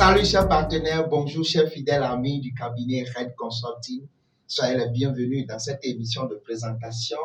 Salut chers partenaires, bonjour chers fidèles amis du cabinet Red Consulting. Soyez les bienvenus dans cette émission de présentation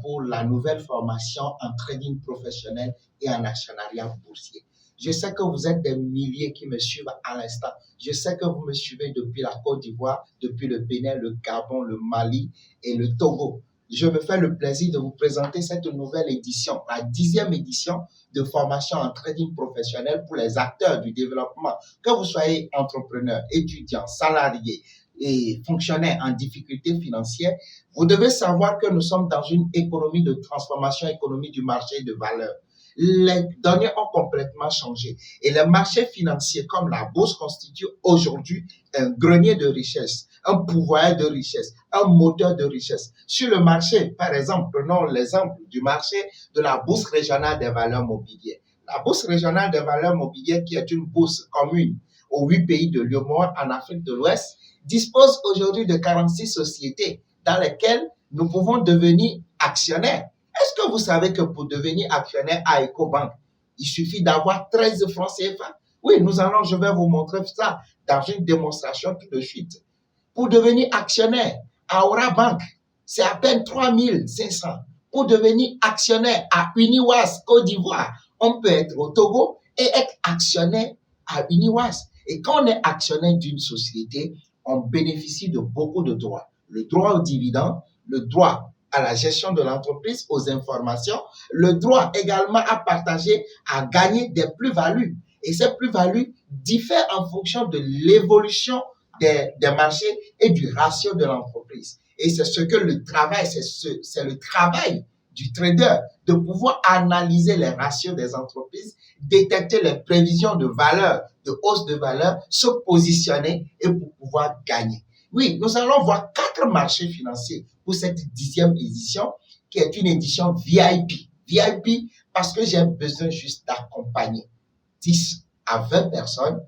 pour la nouvelle formation en trading professionnel et en actionnariat boursier. Je sais que vous êtes des milliers qui me suivent à l'instant. Je sais que vous me suivez depuis la Côte d'Ivoire, depuis le Bénin, le Gabon, le Mali et le Togo. Je me fais le plaisir de vous présenter cette nouvelle édition, la 10e édition de formation en trading professionnel pour les acteurs du développement. Que vous soyez entrepreneur, étudiant, salarié et fonctionnaire en difficulté financière, vous devez savoir que nous sommes dans une économie de transformation, économie du marché de valeur. Les données ont complètement changé et les marchés financiers comme la bourse constituent aujourd'hui un grenier de richesse, un pouvoir de richesse, un moteur de richesse. Sur le marché, par exemple, prenons l'exemple du marché de la bourse régionale des valeurs mobilières. La bourse régionale des valeurs mobilières, qui est une bourse commune aux 8 pays de l'UEMOA en Afrique de l'Ouest, dispose aujourd'hui de 46 sociétés dans lesquelles nous pouvons devenir actionnaires. Est-ce que vous savez que pour devenir actionnaire à Ecobank, il suffit d'avoir 13 francs CFA? Oui, je vais vous montrer ça dans une démonstration tout de suite. Pour devenir actionnaire à Aura Bank, c'est à peine 3500. Pour devenir actionnaire à Uniwas, Côte d'Ivoire, on peut être au Togo et être actionnaire à Uniwas. Et quand on est actionnaire d'une société, on bénéficie de beaucoup de droits. Le droit aux dividendes, le droit à la gestion de l'entreprise, aux informations, le droit également à partager, à gagner des plus-values. Et ces plus-values diffèrent en fonction de l'évolution des marchés et du ratio de l'entreprise. Et c'est ce que le travail, c'est le travail du trader de pouvoir analyser les ratios des entreprises, détecter les prévisions de valeur, de hausse de valeur, se positionner et pour pouvoir gagner. Oui, nous allons voir 4 marchés financiers pour cette 10e édition, qui est une édition VIP. VIP parce que j'ai besoin juste d'accompagner 10 à 20 personnes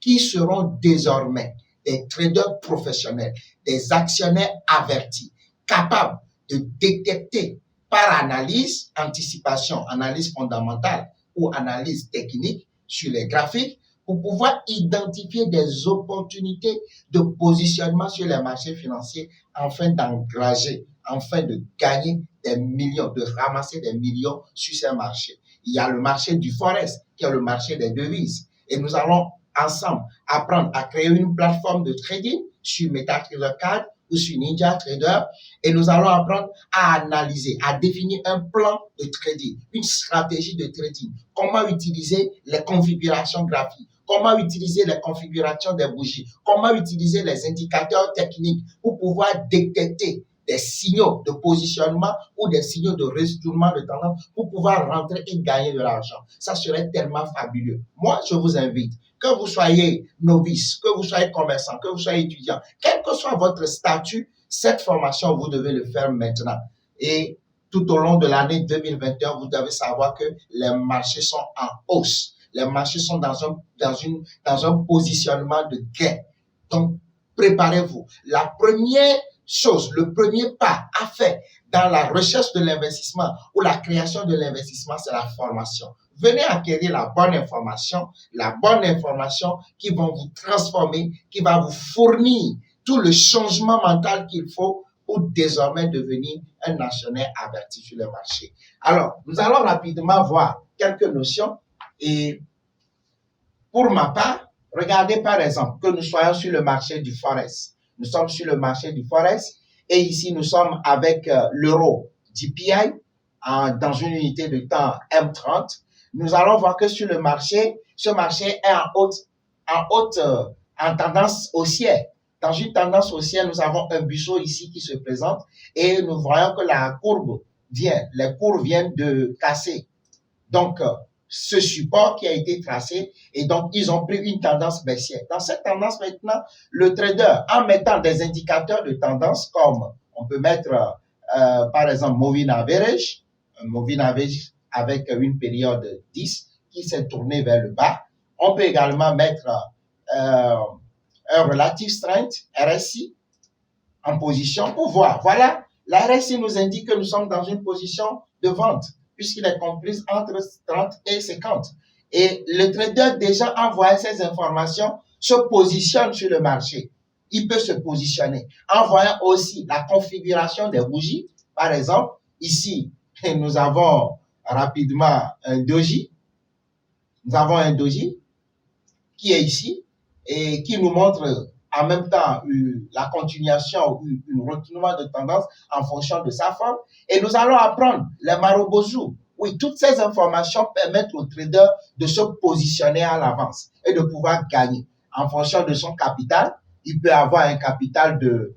qui seront désormais des traders professionnels, des actionnaires avertis, capables de détecter par analyse, anticipation, analyse fondamentale ou analyse technique sur les graphiques, pour pouvoir identifier des opportunités de positionnement sur les marchés financiers afin d'engager, afin de gagner des millions, de ramasser des millions sur ces marchés. Il y a le marché du Forex, qui est le marché des devises. Et nous allons ensemble apprendre à créer une plateforme de trading sur MetaTrader 4 ou sur NinjaTrader, et nous allons apprendre à analyser, à définir un plan de trading, une stratégie de trading, comment utiliser les configurations graphiques, comment utiliser les configurations des bougies, comment utiliser les indicateurs techniques pour pouvoir détecter des signaux de positionnement ou des signaux de retournement de tendance pour pouvoir rentrer et gagner de l'argent. Ça serait tellement fabuleux. Moi, je vous invite, que vous soyez novice, que vous soyez commerçant, que vous soyez étudiant, quel que soit votre statut, cette formation, vous devez le faire maintenant. Et tout au long de l'année 2021, vous devez savoir que les marchés sont en hausse. Les marchés sont dans un positionnement de gain. Donc, préparez-vous. La première chose, le premier pas à faire dans la recherche de l'investissement ou la création de l'investissement, c'est la formation. Venez acquérir la bonne information qui va vous transformer, qui va vous fournir tout le changement mental qu'il faut pour désormais devenir un actionnaire averti sur le marché. Alors, nous allons rapidement voir quelques notions et pour ma part, regardez par exemple que nous soyons sur le marché du Forex. Nous sommes sur le marché du Forex et ici nous sommes avec l'euro DPI dans une unité de temps M30. Nous allons voir que sur le marché, ce marché est en tendance haussière. Dans une tendance haussière, nous avons un buisson ici qui se présente et nous voyons que les cours viennent de casser. Donc, ce support qui a été tracé et donc ils ont pris une tendance baissière. Dans cette tendance maintenant, le trader, en mettant des indicateurs de tendance comme on peut mettre par exemple Moving Average avec une période 10 qui s'est tournée vers le bas. On peut également mettre un Relative Strength, RSI, en position pour voir. Voilà, la RSI nous indique que nous sommes dans une position de vente puisqu'il est comprise entre 30 et 50. Et le trader, déjà envoyé ces informations, se positionne sur le marché. Il peut se positionner en voyant aussi la configuration des bougies. Par exemple, ici, nous avons rapidement un doji. Nous avons un doji qui est ici et qui nous montre en même temps la continuation ou un retournement de tendance en fonction de sa forme. Et nous allons apprendre les marobozu. Oui, toutes ces informations permettent au trader de se positionner à l'avance et de pouvoir gagner. En fonction de son capital, il peut avoir un capital de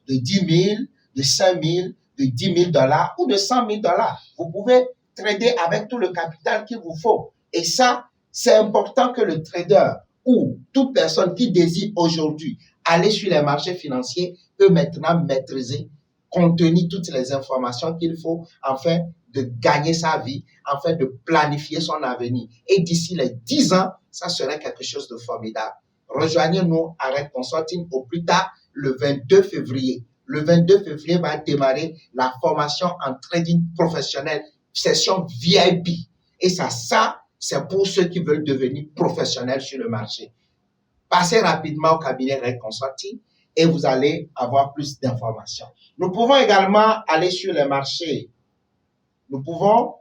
10 000, de 5 000, de 10 000 dollars ou de 100 000 dollars. Vous pouvez trader avec tout le capital qu'il vous faut. Et ça, c'est important que le trader ou toute personne qui désire aujourd'hui aller sur les marchés financiers peut maintenant maîtriser, contenir toutes les informations qu'il faut afin de gagner sa vie, afin de planifier son avenir. Et d'ici les 10 ans, ça serait quelque chose de formidable. Rejoignez-nous à Red Consulting au plus tard le 22 février. Le 22 février va démarrer la formation en trading professionnel, session VIP. Et ça, c'est pour ceux qui veulent devenir professionnels sur le marché. Passez rapidement au cabinet Red Consulting et vous allez avoir plus d'informations. Nous pouvons également aller sur les marchés. Nous pouvons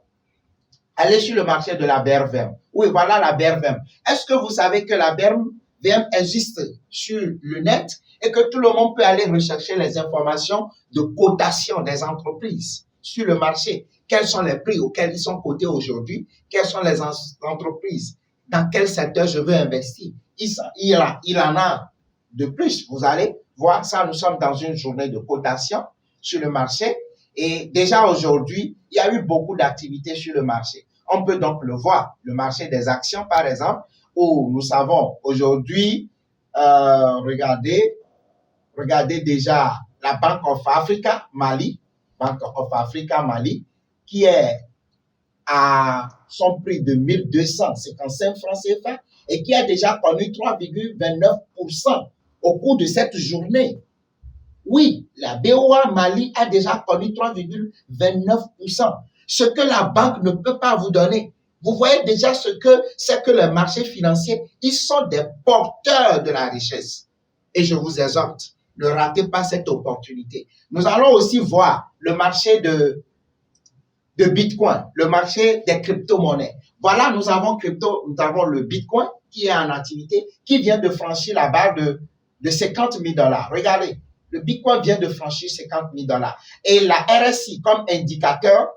aller sur le marché de la BRVM. Oui, voilà la BRVM. Est-ce que vous savez que la BRVM existe sur le net et que tout le monde peut aller rechercher les informations de cotation des entreprises sur le marché? Quels sont les prix auxquels ils sont cotés aujourd'hui? Quelles sont les entreprises? Dans quel secteur je veux investir? Il en a de plus. Vous allez voir ça. Nous sommes dans une journée de cotation sur le marché. Et déjà aujourd'hui, il y a eu beaucoup d'activités sur le marché. On peut donc le voir, le marché des actions, par exemple, où nous savons aujourd'hui, regardez déjà la Bank of Africa, Mali, qui est à son prix de 1255 francs CFA et qui a déjà connu 3,29% au cours de cette journée. Oui, la BOA Mali a déjà connu 3,29%. Ce que la banque ne peut pas vous donner. Vous voyez déjà ce que c'est que les marchés financiers, ils sont des porteurs de la richesse. Et je vous exhorte, ne ratez pas cette opportunité. Nous allons aussi voir le marché de Bitcoin, le marché des crypto-monnaies. Voilà, nous avons le Bitcoin qui est en activité, qui vient de franchir la barre de 50 000 dollars. Regardez, le Bitcoin vient de franchir 50 000 dollars. Et la RSI, comme indicateur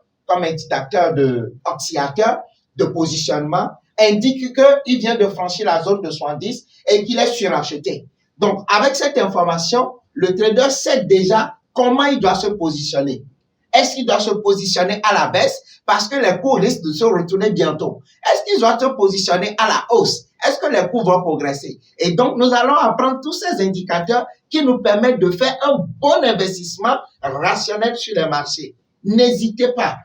de oscillateur de positionnement, indique qu'il vient de franchir la zone de 70 et qu'il est suracheté. Donc, avec cette information, le trader sait déjà comment il doit se positionner. Est-ce qu'il doit se positionner à la baisse parce que les cours risquent de se retourner bientôt? Est-ce qu'il doit se positionner à la hausse? Est-ce que les cours vont progresser? Et donc, nous allons apprendre tous ces indicateurs qui nous permettent de faire un bon investissement rationnel sur les marchés. N'hésitez pas.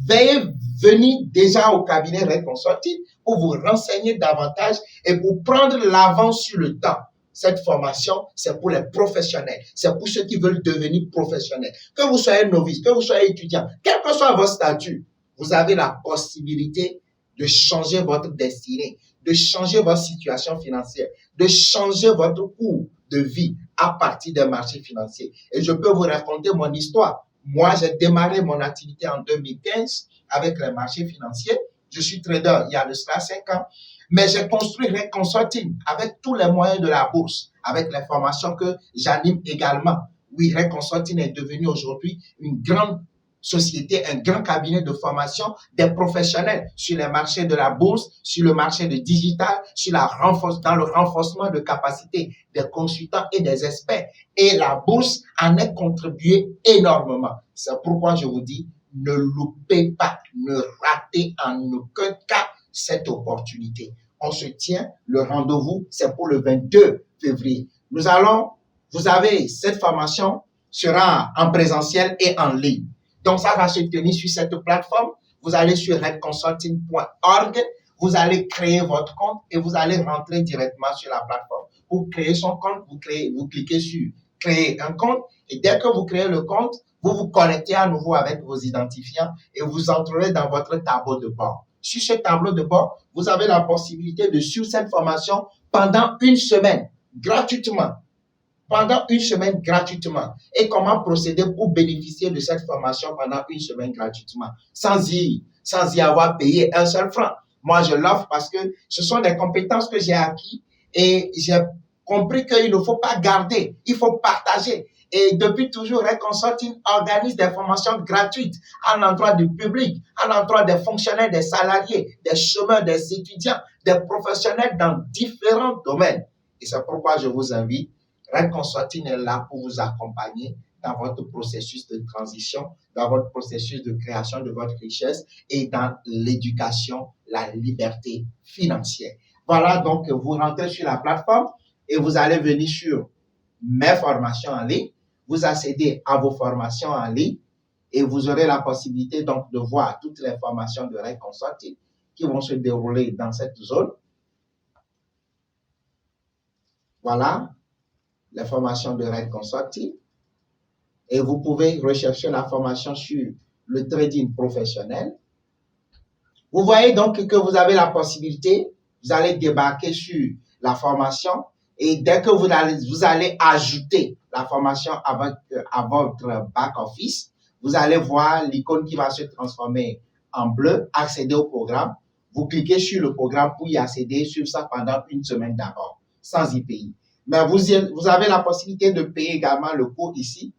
Veuillez venir déjà au cabinet Red Consulting pour vous renseigner davantage et pour prendre l'avance sur le temps. Cette formation, c'est pour les professionnels. C'est pour ceux qui veulent devenir professionnels. Que vous soyez novice, que vous soyez étudiant, quel que soit votre statut, vous avez la possibilité de changer votre destinée, de changer votre situation financière, de changer votre cours de vie à partir des marchés financiers. Et je peux vous raconter mon histoire. Moi, j'ai démarré mon activité en 2015 avec les marchés financiers. Je suis trader il y a de cela 5 ans. Mais j'ai construit Red Consulting avec tous les moyens de la bourse, avec les formations que j'anime également. Oui, Red Consulting est devenu aujourd'hui une grande société, un grand cabinet de formation des professionnels sur les marchés de la bourse, sur le marché de digital, dans le renforcement de capacités des consultants et des experts. Et la bourse en est contribué énormément. C'est pourquoi je vous dis, ne loupez pas, ne ratez en aucun cas cette opportunité. On se tient, le rendez-vous, c'est pour le 22 février. Vous avez cette formation sera en présentiel et en ligne. Donc, ça va se tenir sur cette plateforme. Vous allez sur redconsulting.org, vous allez créer votre compte et vous allez rentrer directement sur la plateforme. Pour créer son compte, vous cliquez sur créer un compte et dès que vous créez le compte, vous vous connectez à nouveau avec vos identifiants et vous entrerez dans votre tableau de bord. sur ce tableau de bord, vous avez la possibilité de suivre cette formation pendant une semaine, gratuitement. Pendant une semaine gratuitement. Et comment procéder pour bénéficier de cette formation pendant une semaine gratuitement, sans y avoir payé un seul franc. Moi, je l'offre parce que ce sont des compétences que j'ai acquises et j'ai compris qu'il ne faut pas garder, il faut partager. Et depuis toujours, Red Consulting organise des formations gratuites à l'endroit du public, à l'endroit des fonctionnaires, des salariés, des chômeurs, des étudiants, des professionnels dans différents domaines. Et c'est pourquoi je vous invite. Red Consulting est là pour vous accompagner dans votre processus de transition, dans votre processus de création de votre richesse et dans l'éducation, la liberté financière. Voilà, donc vous rentrez sur la plateforme et vous allez venir sur mes formations en ligne, vous accédez à vos formations en ligne et vous aurez la possibilité donc de voir toutes les formations de Red Consulting qui vont se dérouler dans cette zone. Voilà les formations de Red Consulting. Et vous pouvez rechercher la formation sur le trading professionnel. Vous voyez donc que vous avez la possibilité, vous allez débarquer sur la formation et dès que vous allez ajouter la formation à votre back-office, vous allez voir l'icône qui va se transformer en bleu, accéder au programme. Vous cliquez sur le programme pour y accéder, suivre ça pendant une semaine d'abord, sans y payer. Mais vous avez la possibilité de payer également le cours ici,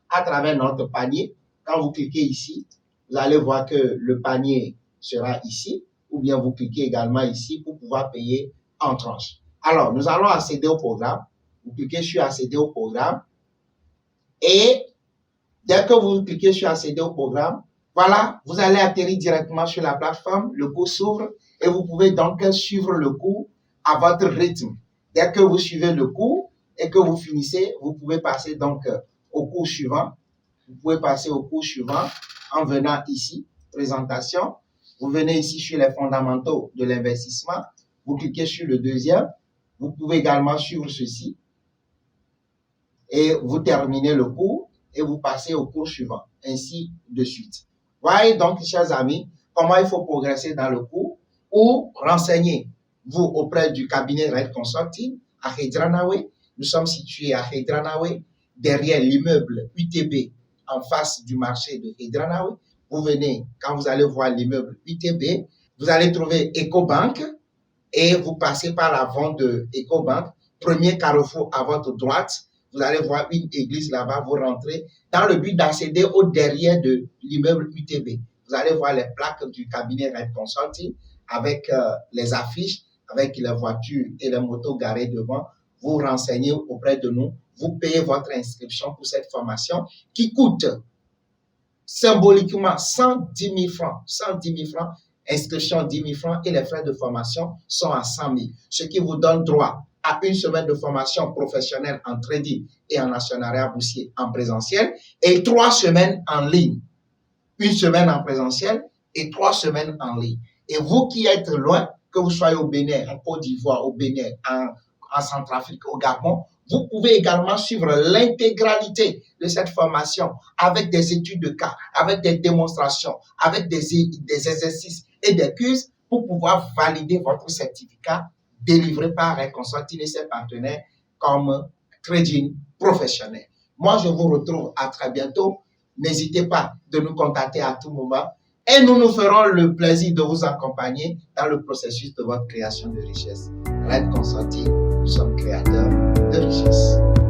à travers notre panier. Quand vous cliquez ici, vous allez voir que le panier sera ici, ou bien vous cliquez également ici pour pouvoir payer en tranches. Alors, nous allons accéder au programme. Vous cliquez sur accéder au programme. Et dès que vous cliquez sur accéder au programme, voilà, vous allez atterrir directement sur la plateforme. Le cours s'ouvre et vous pouvez donc suivre le cours à votre rythme. Dès que vous suivez le cours et que vous finissez, vous pouvez passer donc au cours suivant. Vous pouvez passer au cours suivant en venant ici, présentation. Vous venez ici sur les fondamentaux de l'investissement. Vous cliquez sur le deuxième. Vous pouvez également suivre ceci. Et vous terminez le cours et vous passez au cours suivant, ainsi de suite. Voyez donc, chers amis, comment il faut progresser dans le cours ou renseignez-vous auprès du cabinet Red Consulting à Hedranawe. Nous sommes situés à Hedranawe, derrière l'immeuble UTB, en face du marché de Hedranawe. Vous venez, quand vous allez voir l'immeuble UTB, vous allez trouver EcoBank et vous passez par la vente de EcoBank. Premier carrefour à votre droite, vous allez voir une église là-bas, vous rentrez dans le but d'accéder au derrière de l'immeuble UTB. Vous allez voir les plaques du cabinet Red Consulting avec les affiches, avec les voitures et les motos garées devant. Vous renseignez auprès de nous, vous payez votre inscription pour cette formation qui coûte symboliquement 110 000 francs. 110 000 francs, inscription 10 000 francs et les frais de formation sont à 100 000. Ce qui vous donne droit à une semaine de formation professionnelle en trading et en actionnariat boursier en présentiel et 3 semaines en ligne. Une semaine en présentiel et 3 semaines en ligne. Et vous qui êtes loin, que vous soyez au Bénin, en Côte d'Ivoire, au Bénin, en Centrafrique, au Gabon, vous pouvez également suivre l'intégralité de cette formation avec des études de cas, avec des démonstrations, avec des exercices et des quiz pour pouvoir valider votre certificat délivré par Red Consulting et ses partenaires comme trading professionnel. Moi, je vous retrouve à très bientôt. N'hésitez pas de nous contacter à tout moment et nous nous ferons le plaisir de vous accompagner dans le processus de votre création de richesse. Red Consulting, nous sommes créateurs de richesse.